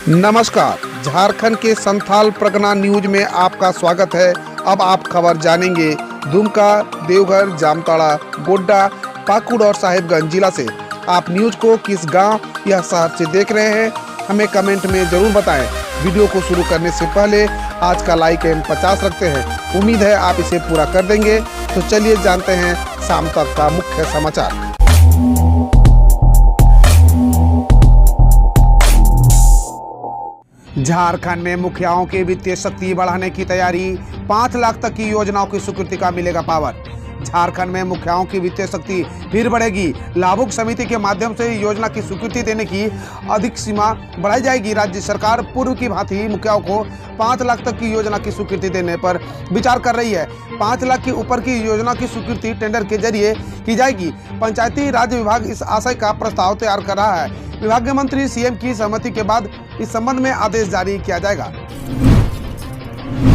नमस्कार, झारखंड के संथाल परगना न्यूज में आपका स्वागत है। अब आप खबर जानेंगे दुमका, देवघर, जामताड़ा, गोड्डा, पाकुड़ और साहिबगंज जिला से। आप न्यूज को किस गांव या शहर से देख रहे हैं, हमें कमेंट में जरूर बताएं। वीडियो को शुरू करने से पहले आज का लाइक एम 50 रखते हैं। उम्मीद है आप इसे पूरा कर देंगे। तो चलिए जानते हैं शाम तक का मुख्य समाचार। झारखंड में मुखियाओं की वित्तीय शक्ति बढ़ाने की तैयारी, 5 लाख तक की योजनाओं की स्वीकृति का मिलेगा पावर। झारखंड में मुखियाओं की वित्तीय शक्ति फिर बढ़ेगी। लाभुक समिति के माध्यम से योजना की स्वीकृति देने की अधिक सीमा बढ़ाई जाएगी। राज्य सरकार पूर्व की भांति मुखियाओं को 5 लाख तक की योजना की स्वीकृति देने पर विचार कर रही है। 5 लाख के ऊपर की योजना की स्वीकृति टेंडर के जरिए की जाएगी। पंचायती राज विभाग इस आशय का प्रस्ताव तैयार कर रहा है। विभागीय मंत्री सीएम की सहमति के बाद इस संबंध में आदेश जारी किया जाएगा।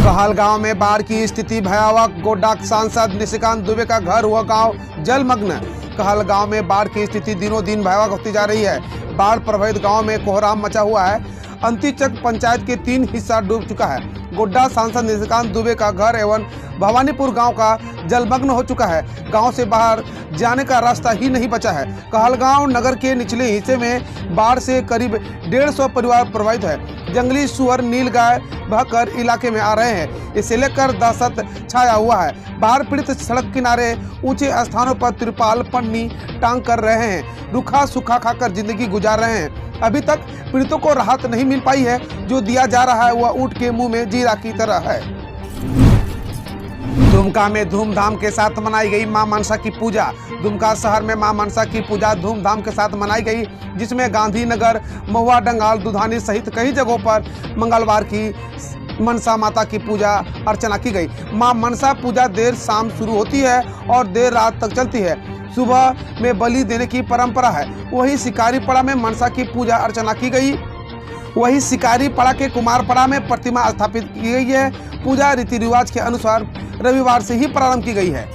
कहलगांव में बाढ़ की स्थिति भयावह, गोड्डा सांसद निशिकांत दुबे का घर हुआ गांव जलमग्न। कहलगांव में बाढ़ की स्थिति दिनों दिन भयावह होती जा रही है। बाढ़ प्रभावित गांव में कोहराम मचा हुआ है। अंतिचक पंचायत के 3 हिस्सा डूब चुका है। गोड्डा सांसद निशिकांत दुबे का घर एवं भवानीपुर गांव का जलमग्न हो चुका है। गांव से बाहर जाने का रास्ता ही नहीं बचा है। कहलगांव नगर के निचले हिस्से में बाढ़ से करीब 150 परिवार प्रभावित है। जंगली सुअर, नीलगाय बहकर इलाके में आ रहे हैं। इसे लेकर दहशत छाया हुआ है। बाढ़ पीड़ित सड़क किनारे ऊंचे स्थानों पर तिरपाल पन्नी टांग कर रहे हैं। रूखा सूखा खाकर जिंदगी गुजार रहे हैं। अभी तक पीड़ितों को राहत नहीं मिल पाई है। जो दिया जा रहा है वह ऊंट के मुंह में जीरा की तरह है। दुमका में धूमधाम के साथ मनाई गई मां मनसा की पूजा। दुमका शहर में मां मनसा की पूजा धूमधाम के साथ मनाई गई, जिसमें गांधीनगर, महुआ, डंगाल, दुधानी सहित कई जगहों पर मंगलवार की मनसा माता की पूजा अर्चना की गई। मां मनसा पूजा देर शाम शुरू होती है और देर रात तक चलती है। सुबह में बलि देने की परंपरा है। वही शिकारीपड़ा में मनसा की पूजा अर्चना की गई। वही शिकारीपड़ा के कुमारपड़ा में प्रतिमा स्थापित की गई है। पूजा रीति रिवाज के अनुसार रविवार से ही प्रारंभ की गई है।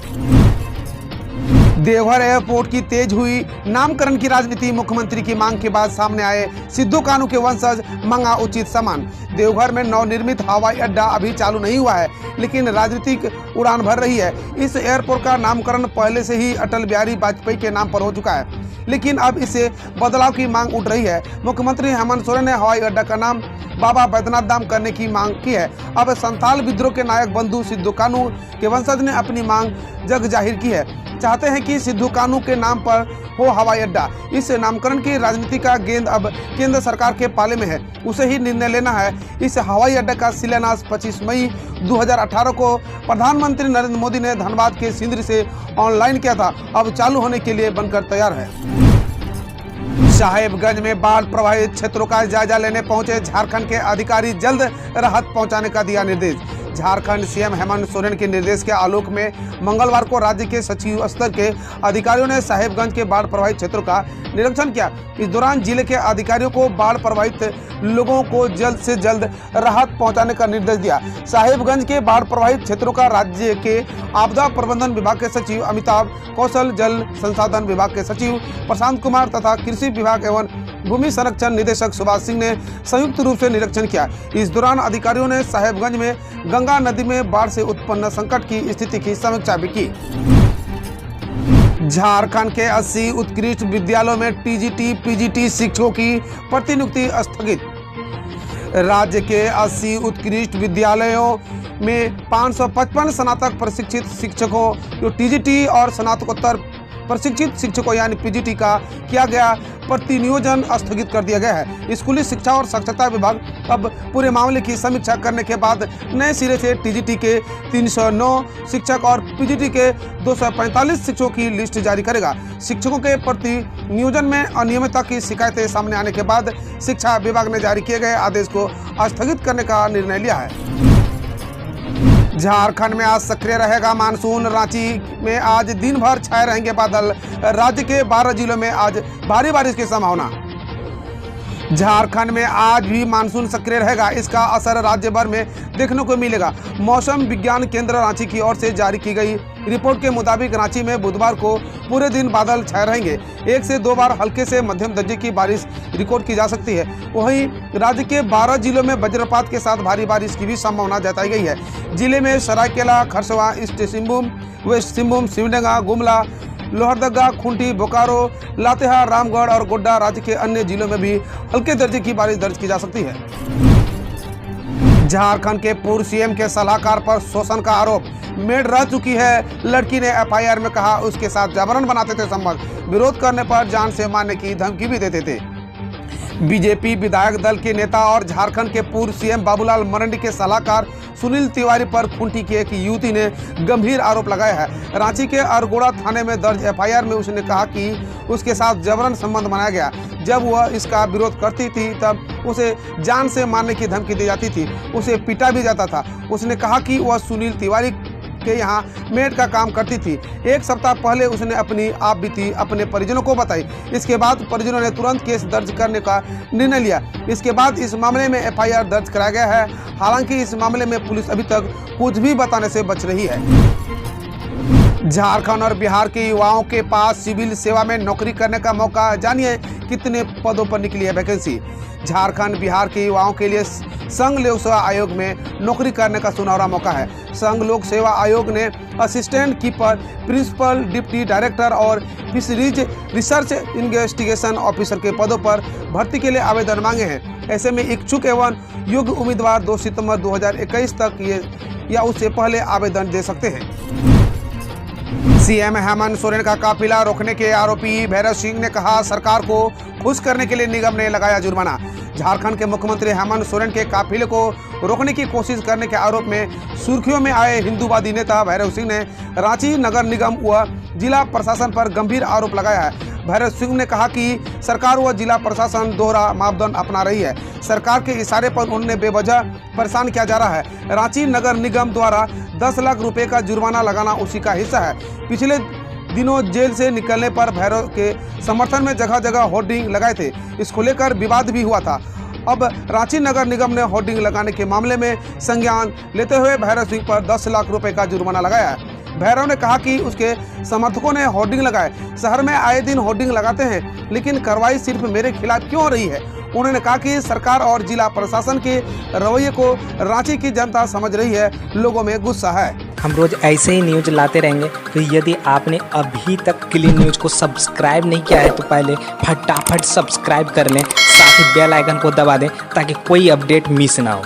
देवघर एयरपोर्ट की तेज हुई नामकरण की राजनीति। मुख्यमंत्री की मांग के बाद सामने आए सिद्धू कानू के वंशज, मांगा उचित सम्मान। देवघर में नवनिर्मित हवाई अड्डा अभी चालू नहीं हुआ है, लेकिन राजनीतिक उड़ान भर रही है। इस एयरपोर्ट का नामकरण पहले से ही अटल बिहारी वाजपेयी के नाम पर हो चुका है, लेकिन अब इसे बदलाव की मांग उठ रही है। मुख्यमंत्री हेमंत सोरेन ने हवाई अड्डा का नाम बाबा बैद्यनाथ धाम करने की मांग की है। अब संथाल विद्रोह के नायक बंधु सिद्धू कानू के वंशज ने अपनी मांग जग जाहिर की है। चाहते हैं कि सिद्धू कानू के नाम पर हो हवाई अड्डा। इस नामकरण की राजनीति का गेंद अब केंद्र सरकार के पाले में है। उसे ही निर्णय लेना है। इस हवाई अड्डा का शिलान्यास 25 मई 2018 को प्रधानमंत्री नरेंद्र मोदी ने धनबाद के सिंदरी से ऑनलाइन किया था। अब चालू होने के लिए बनकर तैयार है। साहिबगंज में बाढ़ प्रभावित क्षेत्रों का जायजा लेने पहुंचे झारखंड के अधिकारी, जल्द राहत पहुंचाने का दिया निर्देश। झारखंड सीएम हेमंत सोरेन के निर्देश के आलोक में मंगलवार को राज्य के सचिव स्तर के अधिकारियों ने साहिबगंज के बाढ़ प्रभावित क्षेत्रों का निरीक्षण किया। इस दौरान जिले के अधिकारियों को बाढ़ प्रभावित लोगों को जल्द से जल्द राहत पहुंचाने का निर्देश दिया। साहिबगंज के बाढ़ प्रभावित क्षेत्रों का राज्य के आपदा प्रबंधन विभाग के सचिव अमिताभ कौशल, जल संसाधन विभाग के सचिव प्रशांत कुमार तथा कृषि विभाग एवं भूमि संरक्षण निदेशक सुभाष सिंह ने संयुक्त रूप से निरीक्षण किया। इस दौरान अधिकारियों ने साहिबगंज में गंगा नदी में बाढ़ से उत्पन्न संकट की स्थिति की समीक्षा भी की। झारखंड के 80 उत्कृष्ट विद्यालयों में टीजीटी, पीजीटी शिक्षकों की प्रतिनियुक्ति स्थगित। राज्य के 80 उत्कृष्ट विद्यालयों में 555 स्नातक प्रशिक्षित शिक्षकों, जो टीजीटी और स्नातकोत्तर प्रशिक्षित शिक्षकों यानी पीजीटी का किया गया प्रतिनियोजन स्थगित कर दिया गया है। स्कूली शिक्षा और साक्षरता विभाग अब पूरे मामले की समीक्षा करने के बाद नए सिरे से टीजीटी के 309 शिक्षक और पीजीटी के 245 शिक्षकों की लिस्ट जारी करेगा। शिक्षकों के प्रतिनियोजन में अनियमितता की शिकायतें सामने आने के बाद शिक्षा विभाग ने जारी किए गए आदेश को स्थगित करने का निर्णय लिया है। झारखंड में आज सक्रिय रहेगा मानसून। रांची में आज दिन भर छाए रहेंगे बादल। राज्य के 12 जिलों में आज भारी बारिश की संभावना। झारखंड में आज भी मानसून सक्रिय रहेगा। इसका असर राज्य भर में देखने को मिलेगा। मौसम विज्ञान केंद्र रांची की ओर से जारी की गई रिपोर्ट के मुताबिक रांची में बुधवार को पूरे दिन बादल छाए रहेंगे। 1 से 2 बार हल्के से मध्यम दर्जे की बारिश रिकॉर्ड की जा सकती है। वहीं राज्य के 12 जिलों में वज्रपात के साथ भारी बारिश की भी संभावना जताई गई है। जिले में सरायकेला, खरसवा, ईस्ट सिंहभूम, वेस्ट सिंहभूम, सिमडेगा, गुमला, लोहरदगा, खूंटी, बोकारो, लातेहार, रामगढ़ और गोड्डा राज्य के अन्य जिलों में भी हल्के दर्जे की बारिश दर्ज की जा सकती है। झारखंड के पूर्व सीएम के सलाहकार पर शोषण का आरोप, मेड रह चुकी है। लड़की ने एफआईआर में कहा उसके साथ जबरन बनाते थे संबंध, विरोध करने पर जान से मारने की धमकी भी देते थे। बीजेपी विधायक दल के नेता और झारखंड के पूर्व सीएम बाबूलाल मरांडी के सलाहकार सुनील तिवारी पर खूंटी की एक युवती ने गंभीर आरोप लगाया है। रांची के अरगोड़ा थाने में दर्ज एफआईआर में उसने कहा कि उसके साथ जबरन संबंध बनाया गया। जब वह इसका विरोध करती थी तब उसे जान से मारने की धमकी दी जाती थी, उसे पीटा भी जाता था। उसने कहा कि वह सुनील तिवारी के यहाँ मेड का काम करती थी। 1 सप्ताह पहले उसने अपनी आप बीती अपने परिजनों को बताई। इसके बाद परिजनों ने तुरंत केस दर्ज करने का निर्णय लिया। इसके बाद इस मामले में एफआईआर दर्ज कराया गया है। हालांकि इस मामले में पुलिस अभी तक कुछ भी बताने से बच रही है। झारखंड और बिहार के युवाओं के पास सिविल सेवा में नौकरी करने का मौका, जानिए कितने पदों पर निकली है वैकेंसी। झारखंड बिहार के युवाओं के लिए संघ लोक सेवा आयोग में नौकरी करने का सुनहरा मौका है। संघ लोक सेवा आयोग ने assistant keeper, principal, deputy director और फिशरीज रिसर्च इन्वेस्टिगेशन ऑफिसर के पदों पर भर्ती के लिए आवेदन मांगे हैं। ऐसे में इच्छुक एवं योग्य उम्मीदवार 2 सितंबर 2021 तक ये या उससे पहले आवेदन दे सकते हैं। सीएम हेमंत सोरेन का काफिला रोकने के आरोपी भैरव सिंह ने कहा सरकार को खुश करने के लिए निगम ने लगाया जुर्माना। झारखंड के मुख्यमंत्री हेमंत सोरेन के काफिले को रोकने की कोशिश करने के आरोप में सुर्खियों में आए हिंदूवादी नेता भैरव सिंह ने रांची नगर निगम व जिला प्रशासन पर गंभीर आरोप लगाया है। भैरव सिंह ने कहा कि सरकार व जिला प्रशासन दोहरा मापदंड अपना रही है। सरकार के इशारे पर उन्हें बेवजह परेशान किया जा रहा है। रांची नगर निगम द्वारा 10 लाख रुपए का जुर्माना लगाना उसी का हिस्सा है। पिछले दिनों जेल से निकलने पर भैरव के समर्थन में जगह जगह होर्डिंग लगाए थे। इसको लेकर विवाद भी हुआ था। अब रांची नगर निगम ने होर्डिंग लगाने के मामले में संज्ञान लेते हुए भैरव सिंह पर 10 लाख रुपए का जुर्माना लगाया है। भैरव ने कहा कि उसके समर्थकों ने होर्डिंग लगाए। शहर में आए दिन होर्डिंग लगाते हैं, लेकिन कार्रवाई सिर्फ मेरे खिलाफ क्यों हो रही है। उन्होंने कहा कि सरकार और जिला प्रशासन के रवैये को रांची की जनता समझ रही है, लोगों में गुस्सा है। हम रोज ऐसे ही न्यूज लाते रहेंगे, तो यदि आपने अभी तक क्लीन न्यूज को सब्सक्राइब नहीं किया है तो पहले फटाफट सब्सक्राइब कर लें, साथ ही बेल आइकन को दबा दें ताकि कोई अपडेट मिस ना हो।